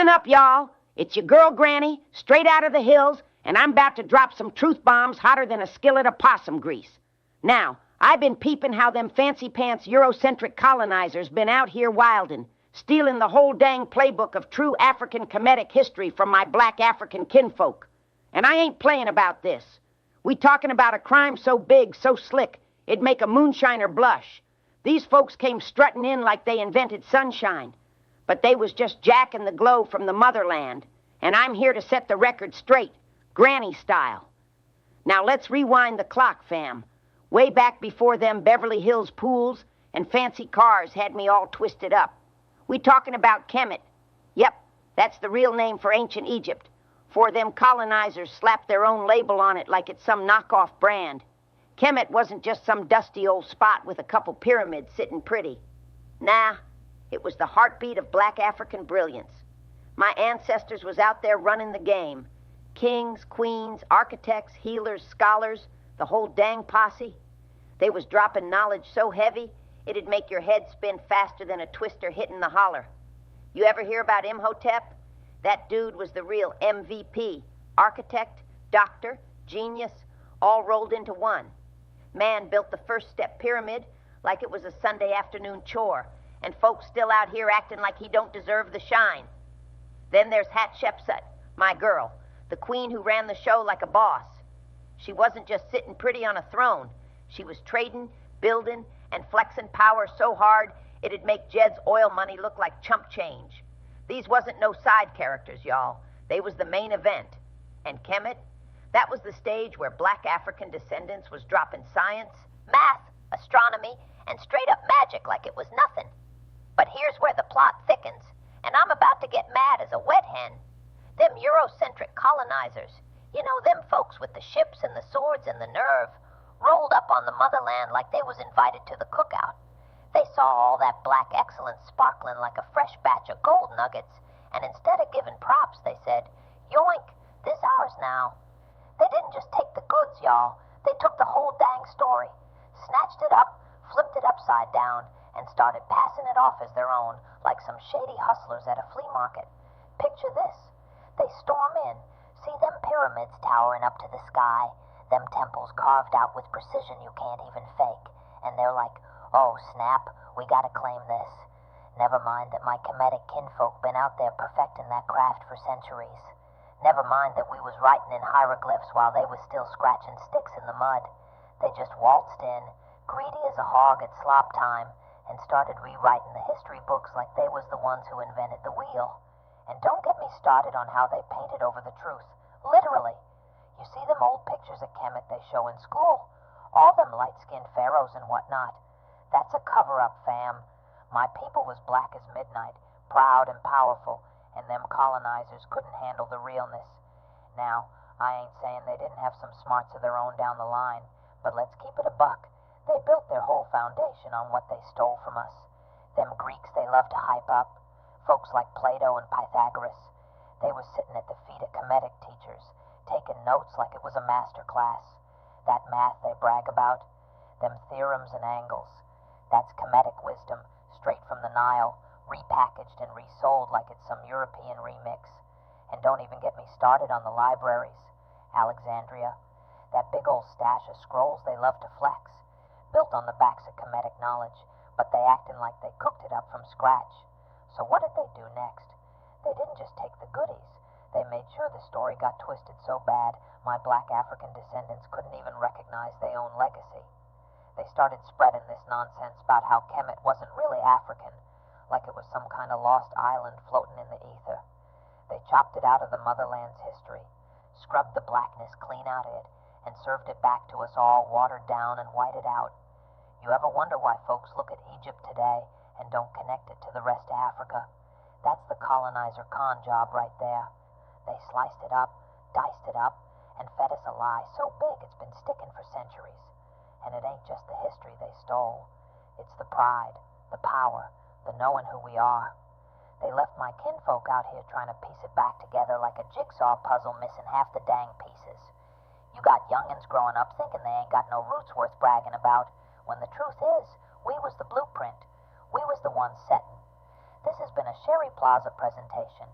up, y'all. It's your girl Granny, straight out of the hills, and I'm about to drop some truth bombs hotter than a skillet of possum grease. Now, I've been peeping how them fancy-pants Eurocentric colonizers been out here wildin', stealing the whole dang playbook of true African kemetic history from my black African kinfolk. And I ain't playing about this. We talking about a crime so big, so slick, it'd make a moonshiner blush. These folks came strutting in like they invented sunshine. But they was just jacking the glow from the motherland. And I'm here to set the record straight, Granny style. Now let's rewind the clock, fam. Way back before them Beverly Hills pools and fancy cars had me all twisted up. We talking about Kemet. Yep, that's the real name for ancient Egypt. For them colonizers slapped their own label on it like it's some knockoff brand. Kemet wasn't just some dusty old spot with a couple pyramids sitting pretty. Nah, it was the heartbeat of black African brilliance. My ancestors was out there running the game. Kings, queens, architects, healers, scholars, the whole dang posse. They was dropping knowledge so heavy, it'd make your head spin faster than a twister hitting the holler. You ever hear about Imhotep? That dude was the real MVP. Architect, doctor, genius, all rolled into one. Man built the first step pyramid like it was a Sunday afternoon chore, and folks still out here acting like he don't deserve the shine. Then there's Hatshepsut, my girl, the queen who ran the show like a boss. She wasn't just sitting pretty on a throne. She was trading, building, and flexing power so hard it'd make Jed's oil money look like chump change. These wasn't no side characters, y'all. They was the main event. And Kemet, that was the stage where black African descendants was dropping science, math, astronomy, and straight-up magic like it was nothing. But here's where the plot thickens, and I'm about to get mad as a wet hen. Them Eurocentric colonizers, you know, them folks with the ships and the swords and the nerve, rolled up on the motherland like they was invited to the cookout. They saw all that black excellence sparkling like a fresh batch of gold nuggets, and instead of giving props, they said, "Yoink, this ours now." They didn't just take the goods, y'all. They took the whole dang story, snatched it up, flipped it upside down, and started passing it off as their own, like some shady hustlers at a flea market. Picture this. They storm in, see them pyramids towering up to the sky, them temples carved out with precision you can't even fake, and they're like, "Oh, snap, we gotta claim this." Never mind that my kemetic kinfolk been out there perfecting that craft for centuries. Never mind that we was writing in hieroglyphs while they was still scratching sticks in the mud. They just waltzed in, greedy as a hog at slop time, and started rewriting the history books like they was the ones who invented the wheel. And don't get me started on how they painted over the truth. Literally. You see them old pictures of Kemet they show in school? All them light-skinned pharaohs and whatnot. That's a cover-up, fam. My people was black as midnight, proud and powerful, and them colonizers couldn't handle the realness. Now, I ain't saying they didn't have some smarts of their own down the line, but let's keep it a buck. They built their whole foundation on what they stole from us. Them Greeks they love to hype up, folks like Plato and Pythagoras. They was sitting at the feet of kemetic teachers, taking notes like it was a master class. That math they brag about, them theorems and angles, that's kemetic wisdom, straight from the Nile, repackaged and resold like it's some European remix. And don't even get me started on the libraries. Alexandria, that big old stash of scrolls they love to flex, built on the backs of kemetic knowledge, but they acting like they cooked it up from scratch. So what did they do next? They didn't just take the goodies. They made sure the story got twisted so bad my black African descendants couldn't even recognize their own legacy. They started spreading this nonsense about how Kemet wasn't really African, like it was some kind of lost island floating in the ether. They chopped it out of the motherland's history, scrubbed the blackness clean out of it, and served it back to us all watered down and whited out. You ever wonder why folks look at Egypt today and don't connect it to the rest of Africa? That's the colonizer con job right there. They sliced it up, diced it up, and fed us a lie so big it's been sticking for centuries. And it ain't just the history they stole. It's the pride, the power, the knowing who we are. They left my kinfolk out here trying to piece it back together like a jigsaw puzzle missing half the dang pieces. You got youngins growing up thinking they ain't got no roots worth bragging about, when the truth is, we was the blueprint. We was the ones setting. This has been a Sharri Plaza presentation.